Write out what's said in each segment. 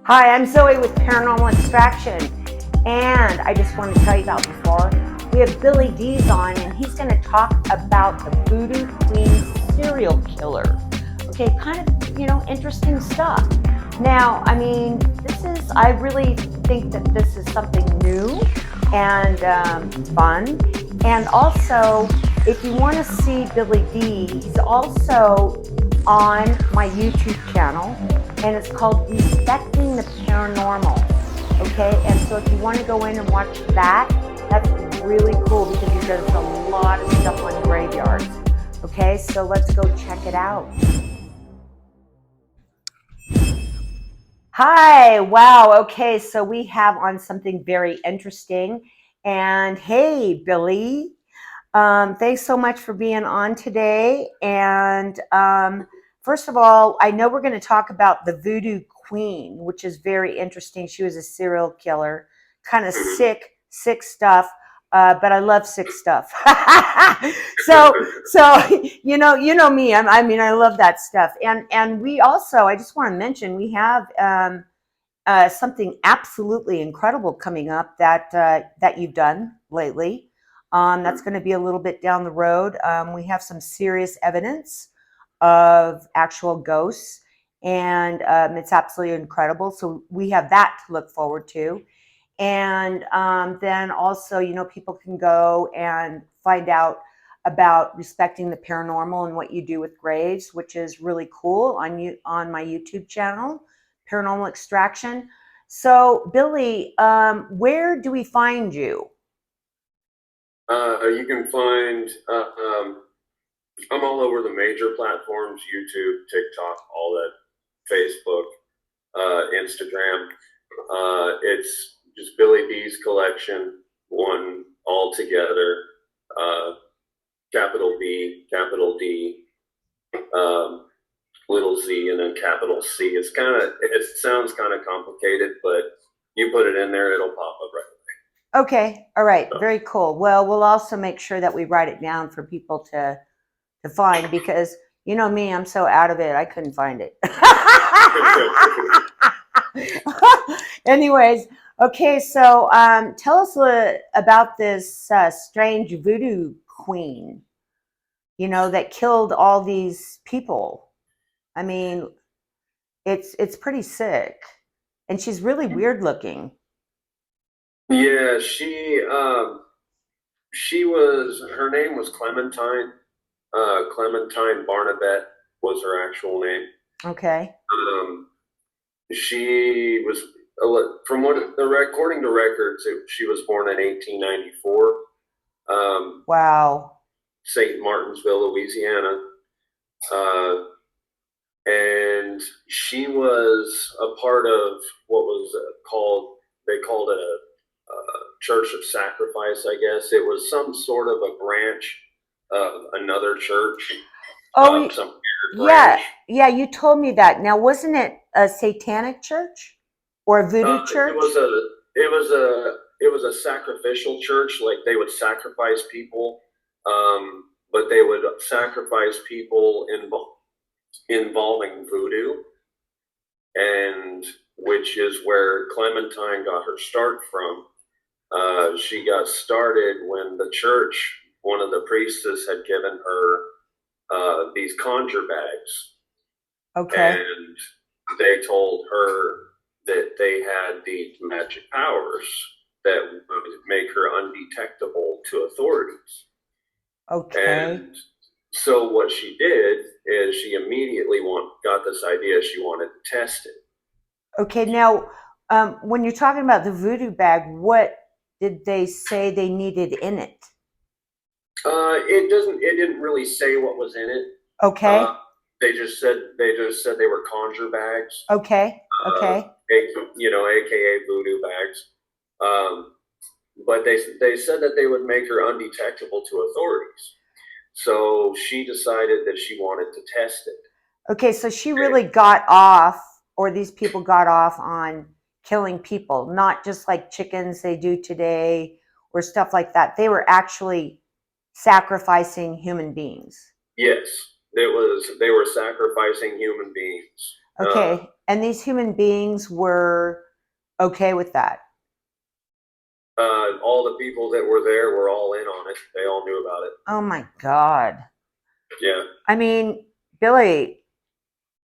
Hi, I'm Zoe with Paranormal Extraction, and I just want to tell you about before. We have Billy D's on, and he's going to talk about the Voodoo Queen serial killer. Okay, kind of, interesting stuff. Now, I really think that this is something new and fun. And also, if you want to see Billy D, he's also on my YouTube channel, and it's called Respecting the Paranormal. Okay, and so if you want to go in and watch that, that's really cool because he does a lot of stuff on graveyards. Okay, so let's go check it out. Hi, wow, okay, so we have on something very interesting. And hey, Billy, thanks so much for being on today. And first of all, I know we're going to talk about the Voodoo Queen, which is very interesting. She was a serial killer, kind of sick stuff. But I love sick stuff. so you know me. I love that stuff. And we also, I just want to mention, we have something absolutely incredible coming up that you've done lately. That's going to be a little bit down the road. We have some serious evidence of actual ghosts, and it's absolutely incredible. So we have that to look forward to. And then also, people can go and find out about respecting the paranormal and what you do with graves, which is really cool on my YouTube channel, Paranormal Extraction. So, Billy, where do we find you? You can find, I'm all over the major platforms, YouTube, TikTok, all that, Facebook, Instagram. It's just Billy D's collection, one all together, capital B, capital D, little z, and then capital C. It sounds kind of complicated, but you put it in there, it'll pop up right away. Okay, all right, very cool. Well, we'll also make sure that we write it down for people to find, because you know me, I'm so out of it, I couldn't find it. Anyways, okay, so tell us about this strange voodoo queen, that killed all these people. I mean, it's pretty sick, and she's really weird looking. Yeah, her name was Clementine. Clementine Barnabette was her actual name. Okay. She was, from what according to records, she was born in 1894. Wow. St. Martinsville, Louisiana. And she was a part of what was they called it a church of sacrifice, I guess. It was some sort of a branch of another church. Oh, some yeah. branch. Yeah, you told me that. Now, wasn't it a satanic church or a voodoo church? It was a sacrificial church. Like, they would sacrifice people, but they would sacrifice people involving voodoo, and which is where Clementine got her start from. She got started when the church, one of the priestess, had given her these conjure bags. Okay. And they told her that they had these magic powers that would make her undetectable to authorities. Okay. And so what she did is she immediately got this idea she wanted to test it. Okay, now, when you're talking about the voodoo bag, what did they say they needed in it? It didn't really say what was in it. Okay. They just said they were conjure bags. Okay. Okay. AKA voodoo bags. But they said that they would make her undetectable to authorities. So she decided that she wanted to test it. Okay, so she really got off, or these people got off on killing people, not just like chickens they do today or stuff like that. They were actually sacrificing human beings. Yes, they were sacrificing human beings. Okay. And these human beings were okay with that. All the people that were there were all in on it. They all knew about it. Oh my God. Yeah. I mean, Billy,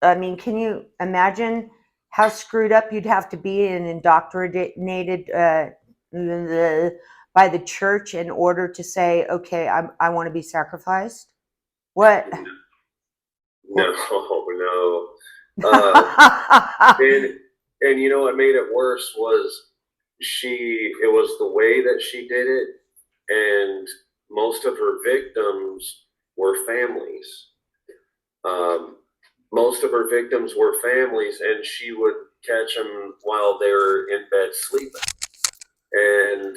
I mean, can you imagine how screwed up you'd have to be and indoctrinated by the church in order to say, okay, I want to be sacrificed? What? No, no. Uh, and and you know what made it worse was it was the way that she did it, and most of her victims were families. Um, Most of her victims were families, and she would catch them while they were in bed sleeping. And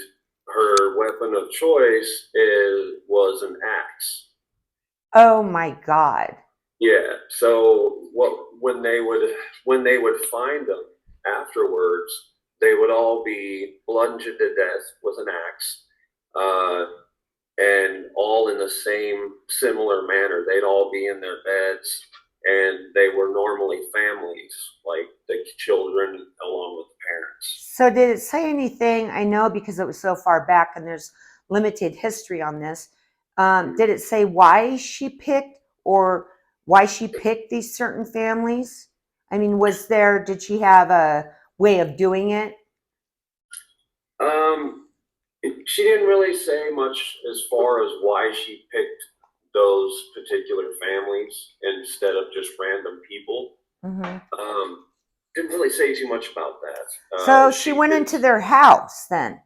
her weapon of choice was an axe. Oh my God. Yeah. So when they would find them afterwards, they would all be bludgeoned to death with an axe, uh, and all in the same similar manner. They'd all be in their beds, and they were normally families, like the children along with the parents. So did it say anything? I know because it was so far back and there's limited history on this. Did it say why she picked or why she picked these certain families? I mean, did she have a way of doing it? Um, she didn't really say much as far as why she picked those particular families instead of just random people. Hmm. Um, didn't really say too much about that. So she went into their house then.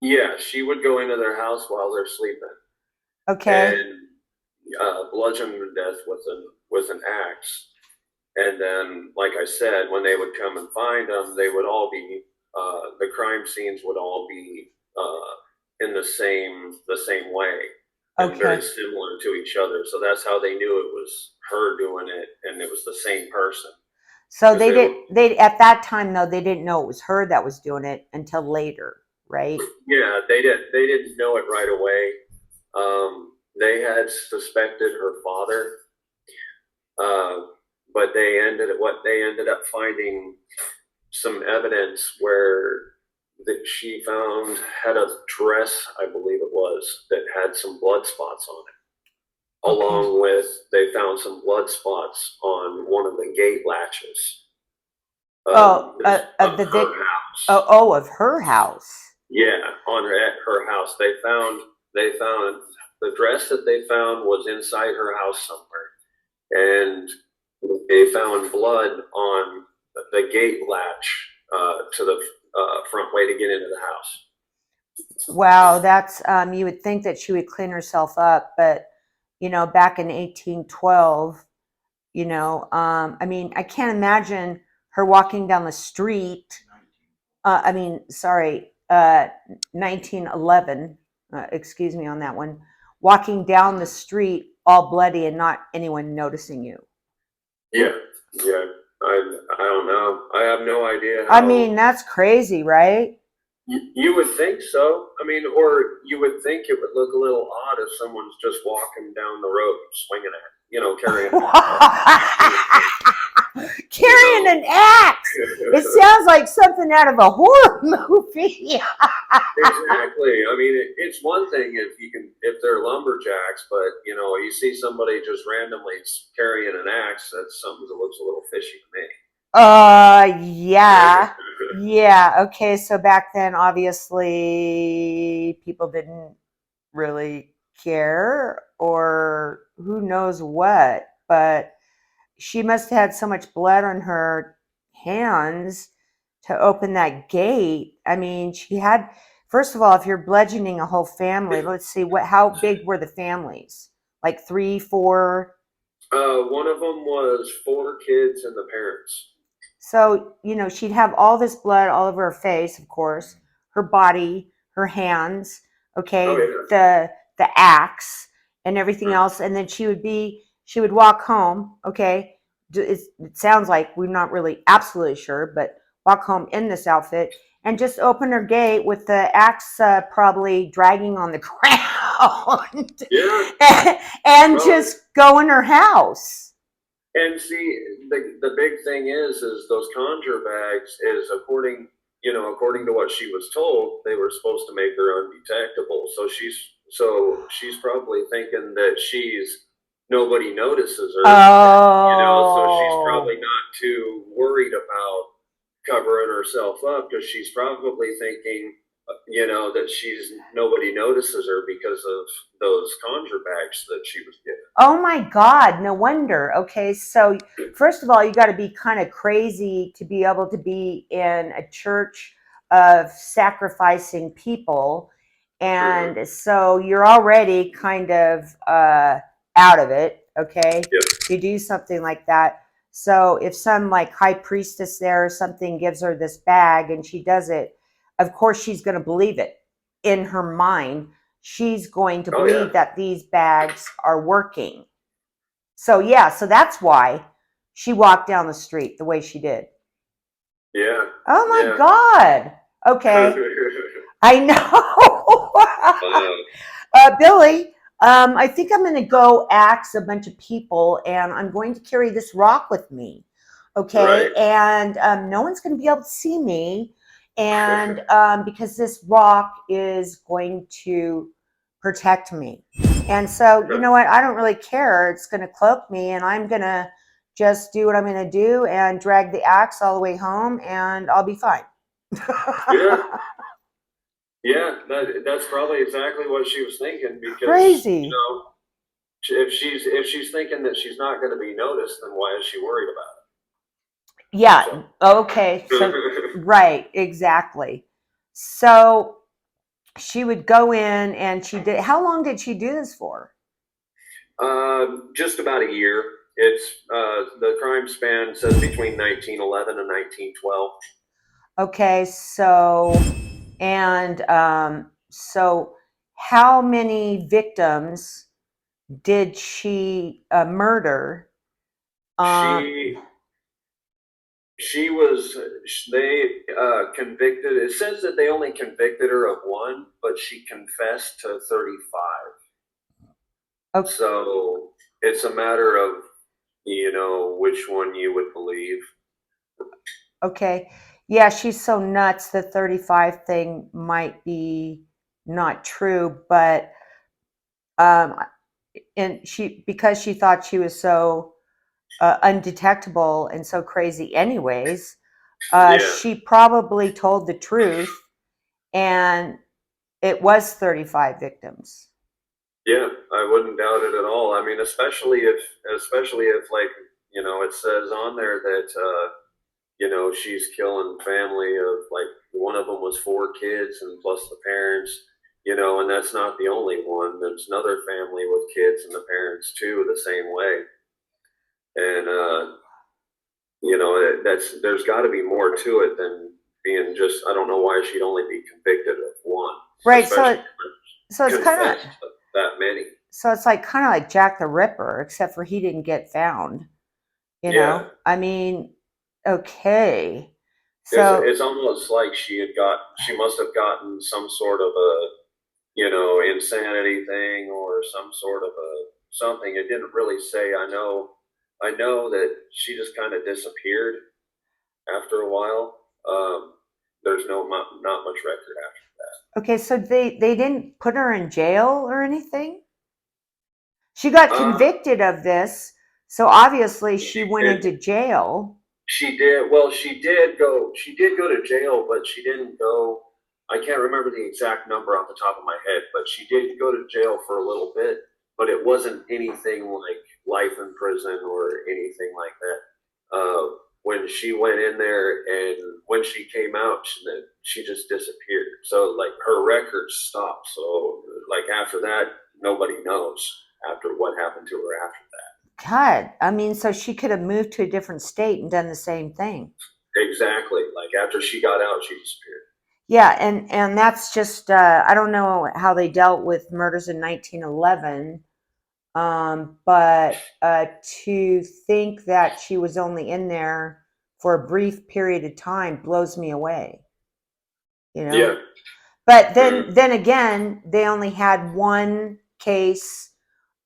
Yeah, she would go into their house while they're sleeping Okay. and bludgeon them to death with an axe. And then, like I said, when they would come and find them, they would all be the crime scenes would all be in the same way and very Okay. similar to each other. So that's how they knew it was her doing it, and it was the same person So because they they were. did they at that time though they didn't know it was her that was doing it until later, right? Yeah, they didn't know it right away. They had suspected her father, uh, but they ended up finding some evidence where that she found had a dress, I believe it was, that had some blood spots on it. Okay. Along with they found some blood spots on one of the gate latches Oh, of of the her Vic. Oh, house. oh, of her house. Yeah, on her at her house. They found the dress that they found was inside her house somewhere, and they found blood on the gate latch to the front way to get into the house. Wow, that's you would think that she would clean herself up, but back in 1812, I mean, I can't imagine her walking down the street. I mean, sorry, 1911. Excuse me on that one. Walking down the street all bloody and not anyone noticing you. Yeah, yeah. I don't know. I have no idea I how. mean, that's crazy, right? You would think so. I mean, or you would think it would look a little odd if someone's just walking down the road swinging at, carrying an you Carrying know. an axe. It sounds like something out of a horror movie. Exactly. I mean, it's one thing if they're lumberjacks, but you see somebody just randomly carrying an axe. That's something that looks a little fishy to me. Yeah. Yeah. Okay. So back then, obviously, people didn't really care or who knows what, but she must have had so much blood on her hands to open that gate. I mean, first of all, if you're bludgeoning a whole family, let's see, how big were the families? Like three, four? One of them was four kids and the parents. So, she'd have all this blood all over her face, of course, her body, her hands, Oh okay, yeah. the axe and everything Mm. else. And then she would walk home, okay. It sounds like we're not really absolutely sure, but walk home in this outfit and just open her gate with the axe probably dragging on the ground Yeah. and Probably. just go in her house. And see, the big thing is those conjure bags is according to what she was told, they were supposed to make her undetectable. So she's probably thinking that she's nobody notices her, so she's Oh. probably not too worried about covering herself up because she's probably thinking, that she's nobody notices her because of those conjure bags that she was given. Oh my God, no wonder. Okay, so first of all, you got to be kind of crazy to be able to be in a church of sacrificing people. Mm-hmm. And so you're already kind of out of it, okay, Yep. to do something like that. So if some like high priestess there or something gives her this bag and she does it, of course she's going to believe it in her mind. She's going to Oh yeah. believe that these bags are working. So yeah, so that's why she walked down the street the way she did. Yeah. Oh my Yeah. God. Okay. I know. Wow. Billy, I think I'm going to go axe a bunch of people and I'm going to carry this rock with me. Okay. Right. And no one's going to be able to see me. And because this rock is going to protect me. And so, you know what? I don't really care. It's going to cloak me and I'm going to just do what I'm going to do and drag the axe all the way home and I'll be fine. Yeah. Yeah. That's probably exactly what she was thinking because, Crazy. if she's thinking that she's not going to be noticed, then why is she worried about Yeah. Okay. So, it? right. Exactly. So she would go in and she did. How long did she do this for? Just about a year. It's the crime span says between 1911 and 1912. Okay. So how many victims did she murder? Um, She she was they convicted. It says that they only convicted her of one, but she confessed to 35. o- So it's a matter of which one you would believe. okay. Yeah, she's so nuts. The 35 thing might be not true, but um, and she because she thought she was so undetectable and so crazy anyways, Yeah, she probably told the truth and it was 35 victims. yeah, I wouldn't doubt it at all. I mean, especially if like it says on there that she's killing family of like one of them was four kids and plus the parents, and that's not the only one. There's another family with kids and the parents too, the same way. And that's there's got to be more to it than being just. I don't know why she'd only be convicted of one, Right. especially So it's kind of confessed to that many. so it's like kind of like Jack the Ripper, except for he didn't get found. Yeah, I mean, okay. So it's almost like she must have gotten some sort of a insanity thing or some sort of a something. It didn't really say. I know that she just kind of disappeared after a while. There's not much record after. okay, so they didn't put her in jail or anything. She got Uh, convicted of this, so obviously she she went did. into jail. She did. Well, she did go. She did go to jail, but she didn't go. I can't remember the exact number off the top of my head, but she did go to jail for a little bit. But it wasn't anything like life in prison or anything like that. When she went in there and when she came out, she just disappeared. So like her records stopped. So like after that, nobody knows after what happened to her after God, I mean, so she could have moved to a different state and done the same thing. that. Exactly. Like after she got out, she disappeared. Yeah, and that's just I don't know how they dealt with murders in 1911, but to think that she was only in there for a brief period of time blows me away. You Yeah. know, but Mm-hmm. then again, they only had one case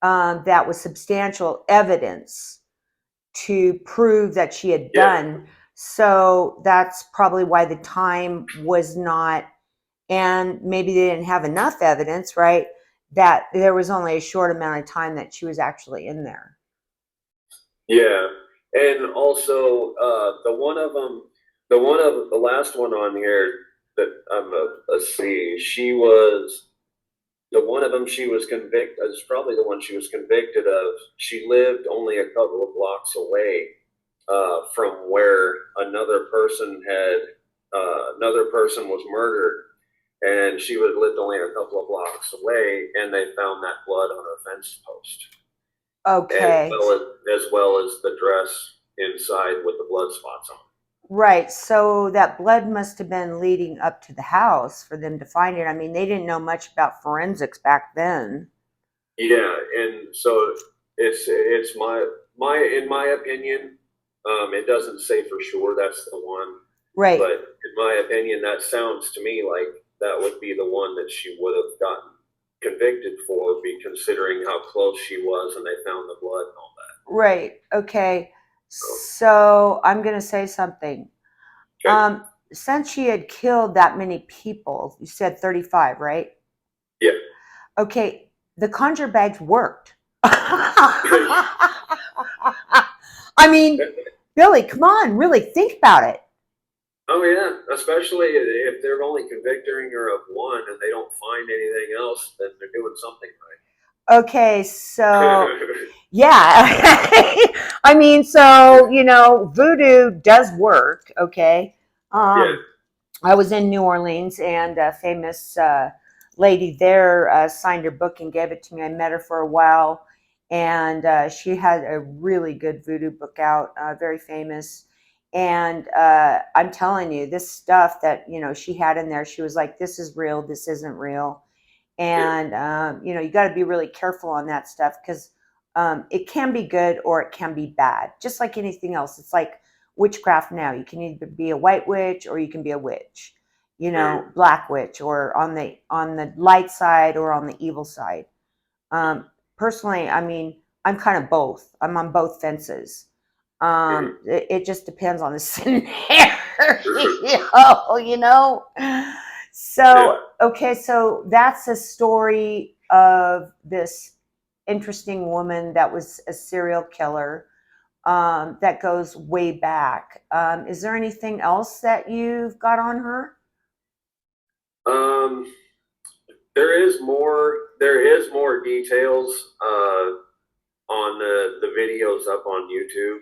that was substantial evidence to prove that she had Yeah. done. So that's probably why the time was not, and maybe they didn't have enough evidence, right? That there was only a short amount of time that she was actually in there. Yeah, and also the last one on here that let's see, she was the one of them she was convicted. Is probably the one she was convicted of. She lived only a couple of blocks away from where another person was murdered, and she would have lived only a couple of blocks away, and they found that blood on her fence post Okay. as well as the dress inside with the blood spots on. Right. So that blood must have been leading up to the house for them to find it. I mean, they didn't know much about forensics back then. Yeah, and so it's my in my opinion, it doesn't say for sure that's the one, Right. but in my opinion, that sounds to me like that would be the one that she would have gotten convicted for, be considering how close she was and they found the blood and all that. Right. Okay. So, So I'm going to say something. okay, Since she had killed that many people, you said 35, right? yeah. Okay. The conjure bags worked. I mean, Billy, come on, really think about it. Oh yeah, especially if they're only convicting her of one and they don't find anything else, then they're doing something Okay, so right. yeah. I mean, so, voodoo does work, okay? Yeah, Um, I was in New Orleans, and a famous lady there signed her book and gave it to me. I met her for a while, and she had a really good voodoo book out, very famous. And I'm telling you, this stuff that she had in there, she was like, "This is real. This isn't real." yeah, And you got to be really careful on that stuff because it can be good or it can be bad, just like anything else. It's like witchcraft now. You can either be a white witch or you can be a witch, mm, black witch, or on the light side or on the evil side. Personally, I mean, I'm kind of both. I'm on both fences. mm. It just depends on the scenario, Yeah. So, okay, so that's a story of this interesting woman that was a serial killer, that goes way back. Is there anything else that you've got on her? Um, there is more. There is more details on the videos up on YouTube.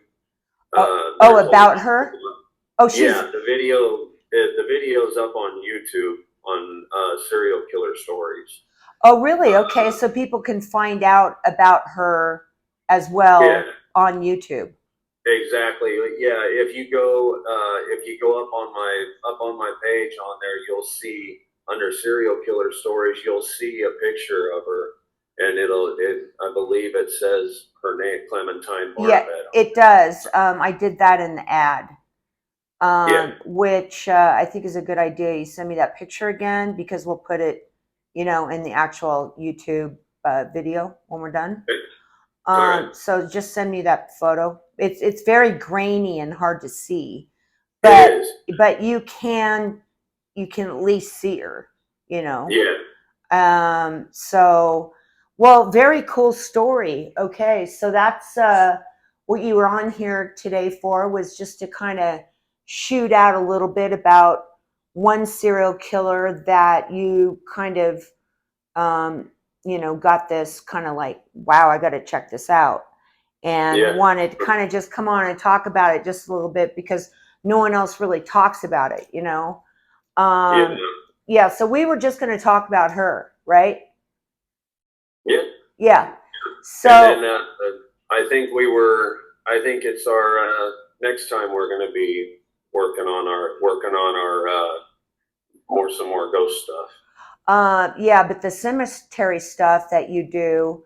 Oh, oh, There's a about her? Oh, she's yeah, the videos up on YouTube on serial killer stories. Oh, really? Okay, Uh, so people can find out about her as yeah, well on YouTube. exactly. Yeah, if you go up on my page on there, you'll see under serial killer stories, you'll see a picture of her, and I believe it says her name, Clementine Yeah, Barbet. it does. I did that in the ad, Yeah, which I think is a good idea. You send me that picture again because we'll put it, in the actual YouTube video when we're done. all right. So just send me that photo. It's very grainy and hard to see, It but is. you can at least see her. You know. Yeah, So, well, very cool story. Okay, so that's what you were on here today for, was just to kind of shoot out a little bit about one serial killer that you kind of, got this kind of like, wow, I got to check this out, and yeah, wanted to kind of just come on and talk about it just a little bit because no one else really talks about it. yeah, Um, yeah, so we were just going to talk about her, right? yeah. Yeah. And then So, I think it's our next time we're going to be working on our some more ghost stuff. yeah, but the cemetery stuff that you do,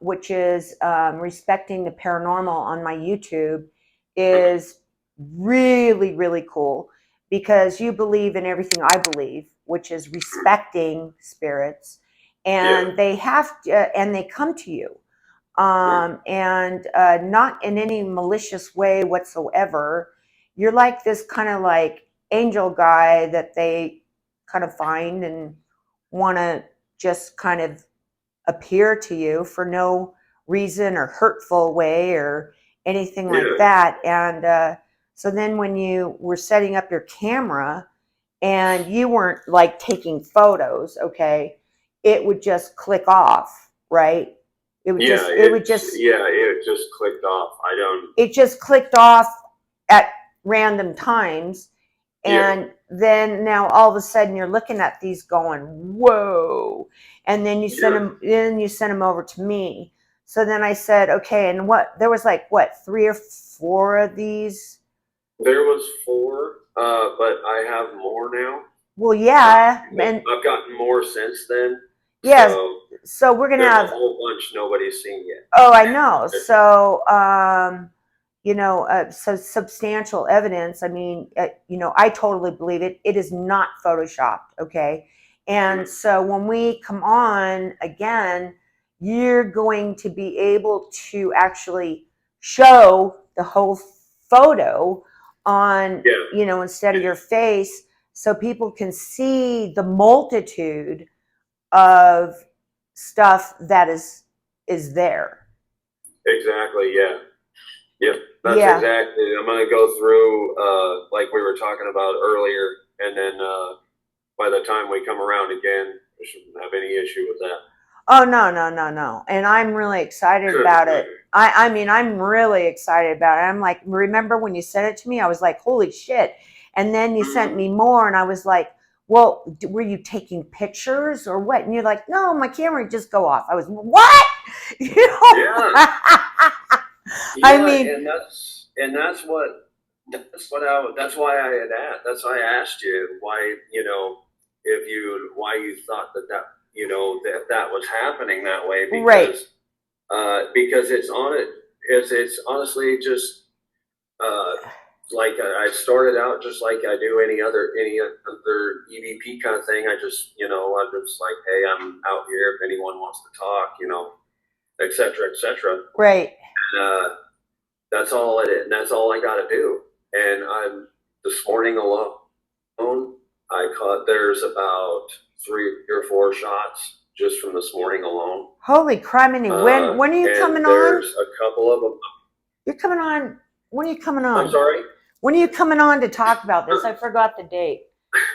which is respecting the paranormal on my YouTube, Okay. is really, really cool because you believe in everything I believe, which is respecting spirits, Yeah. and they have to, and they come to you. and not in any malicious way whatsoever. You're like this kind of like angel guy that they kind of find and want to just kind of appear to you for no reason or hurtful way or anything like Yeah. that. And so then when you were setting up your camera and you weren't like taking photos, okay, it would just click off, right? It would Yeah, just, it would just, it just clicked off. I don't. it just clicked off at random times. Yeah, And then now all of a sudden you're looking at these going, whoa. And yeah. then you send them over to me. So then I said, okay, and what, there was like, what, 3 or 4 of these? There was four, but I have more now. Well, yeah. And I've gotten more since then. yes, So so we're going to there's a have, whole bunch nobody's seen yet. oh, I know. So, so substantial evidence. I mean, I totally believe it. It is not photoshopped. Okay. And so when we come on again, you're going to be able to actually show the whole photo on, Yeah, instead of your face, so people can see the multitude of stuff that is there. exactly. Yeah, yep. That's Yeah. exactly. I'm gonna go through, like we were talking about earlier, and then by the time we come around again, we shouldn't have any issue with that. Oh, no, no, no, no. And I'm really excited about it. I mean, I'm really excited about it. I'm like, remember when you sent it to me? I was like, holy shit. And then you sent me more, and I was like, well, were you taking pictures or what? And you're like, no, my camera would just go off. I was, what? You Yeah, know? I yeah, mean, that's why I had asked. That's why I asked you why, why you thought that was happening that way, right, because it's honestly just uh, like I started out just like I do any other EVP kind of thing. I'm just like, hey, I'm out here if anyone wants to talk, et cetera, et cetera. right. That's all it is. And that's all I got to do. And I'm this morning alone, I caught there's about 3 or 4 shots just from this morning alone. Holy criminy. When are you And coming on? there's a couple of them. You're coming on. When are you coming I'm on? sorry. When are you coming on to talk about this? I forgot the date.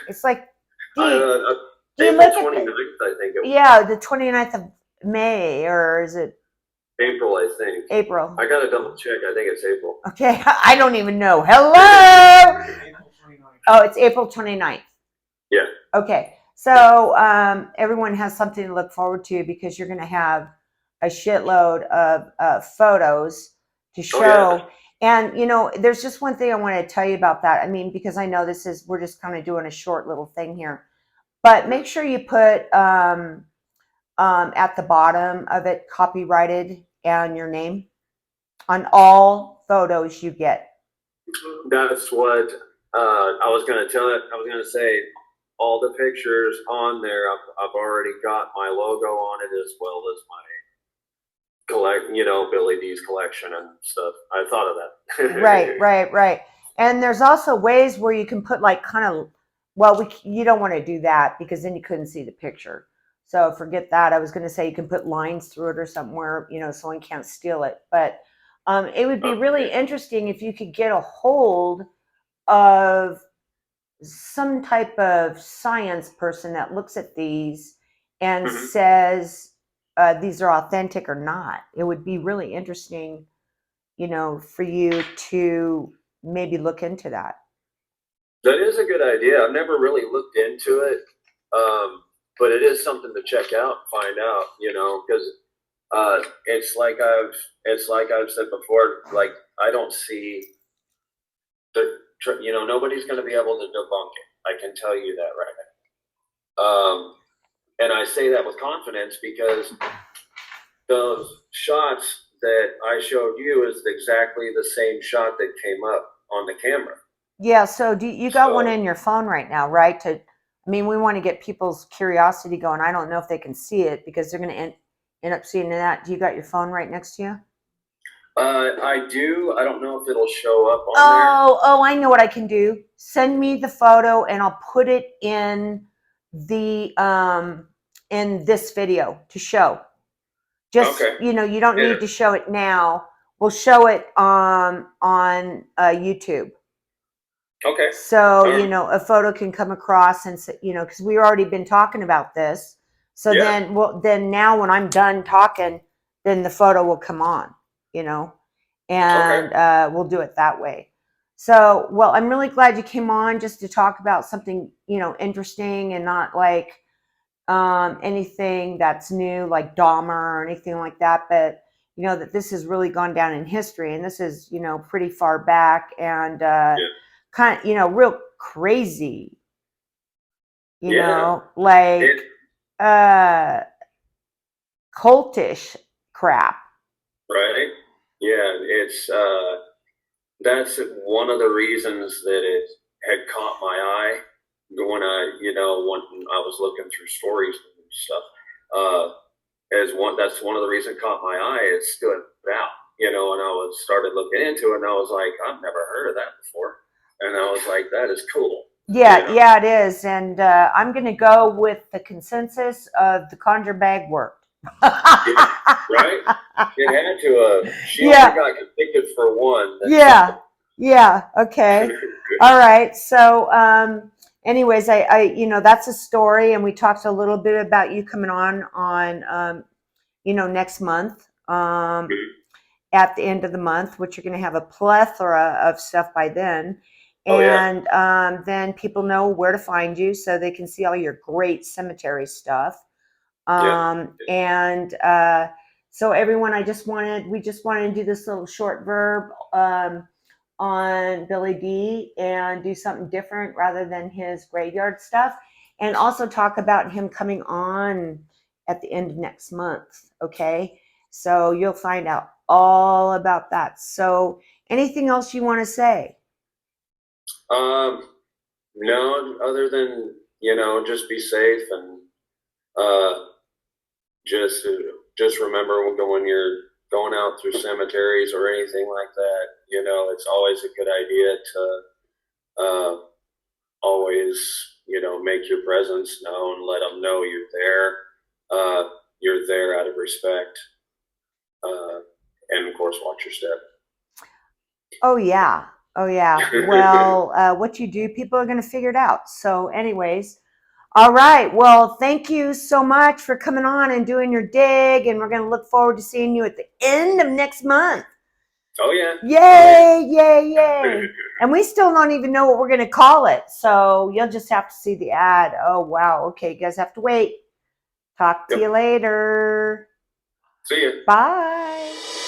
It's like, do you April look at 29th, I think it was. yeah, the 29th of May, or is it April, I think. April? I got to double check. I think it's April. Okay, I don't even know. Hello? Oh, it's April 29th. Yeah. Okay, so everyone has something to look forward to because you're going to have a shitload of photos to show. Oh, And, there's just one thing I want to tell you about that. I mean, because I know we're just kind of doing a short little thing here. But make sure you put at the bottom of it copyrighted and your name on all photos you get. yeah. That's what I was going to tell it. I was going to say all the pictures on there. I've already got my logo on it as well as my Billy D's collection and stuff. I thought of that. Right, right, right. And there's also ways where you can put like kind of, well, you don't want to do that because then you couldn't see the picture. So forget that. I was going to say you can put lines through it or somewhere, someone can't steal it. But it would be really Okay. interesting if you could get a hold of some type of science person that looks at these and Mhm. says these are authentic or not. It would be really interesting, for you to maybe look into that. That is a good idea. I've never really looked into it, but it is something to check out, find out. Because it's like I've said before. Like I don't see nobody's going to be able to debunk it. I can tell you that right now. And I say that with confidence because those shots that I showed you is exactly the same shot that came up on the camera. Yeah. So you got one So in your phone right now, right? I mean, we want to get people's curiosity going. I don't know if they can see it because they're going to end up seeing that. Do you got your phone right next to you? I do. I don't know if it'll show up on there. Oh, I know what I can do. Send me the photo and I'll put it the in this video to show. Just, Okay. you don't Yeah. need to show it now. We'll show it on YouTube. Okay. So, All right. a photo can come across and, because we've already been talking about this. So Yeah. then now when I'm done talking, then the photo will come on, you know, Okay. and we'll do it that way. So, well, I'm really glad you came on just to talk about something, interesting and not like anything that's new, like Dahmer or anything like that. But, that this has really gone down in history and this is, pretty far back and Yeah. kind of, real crazy, Yeah. like It uh cultish crap. right. Yeah. It's that's one of the reasons that it had caught my eye when when I was looking through stories and stuff. As one That's one of the reasons it caught my eye. It stood out, and I was started looking into it, and I was like, I've never heard of that before, and I was like, that is cool, you Yeah, know. yeah, it is. And I'm going to go with the consensus of the conjure bag worked. Yeah, right? It had to. She only Yeah, got convicted for one. That's something. yeah, yeah. Okay. All right. So, anyways, that's a story, and we talked a little bit about you coming on, next month. At the end of the month, which you're going to have a plethora of stuff by then. Oh yeah, And then people know where to find you so they can see all your great cemetery stuff. yeah, And so everyone, we just wanted to do this little short verb on Billy D and do something different rather than his graveyard stuff. And also talk about him coming on at the end of next month. Okay. So you'll find out all about that. So anything else you want to say? um, no, other than just be safe and uh, just remember when you're going out through cemeteries or anything like that. It's always a good idea to always make your presence known. Let them know you're there. You're there out of respect, uh, and of course, watch your step. Oh, yeah. Oh, yeah. Well, what you do, people are going to figure it out. So, anyways, all right. Well, thank you so much for coming on and doing your dig. And we're going to look forward to seeing you at the end of next month. Oh yeah. Oh yeah. Yay, yay, yay. And we still don't even know what we're going to call it. So, you'll just have to see the ad. Oh, wow. Okay. You guys have to wait. Talk to Yep. you later. See ya. Bye.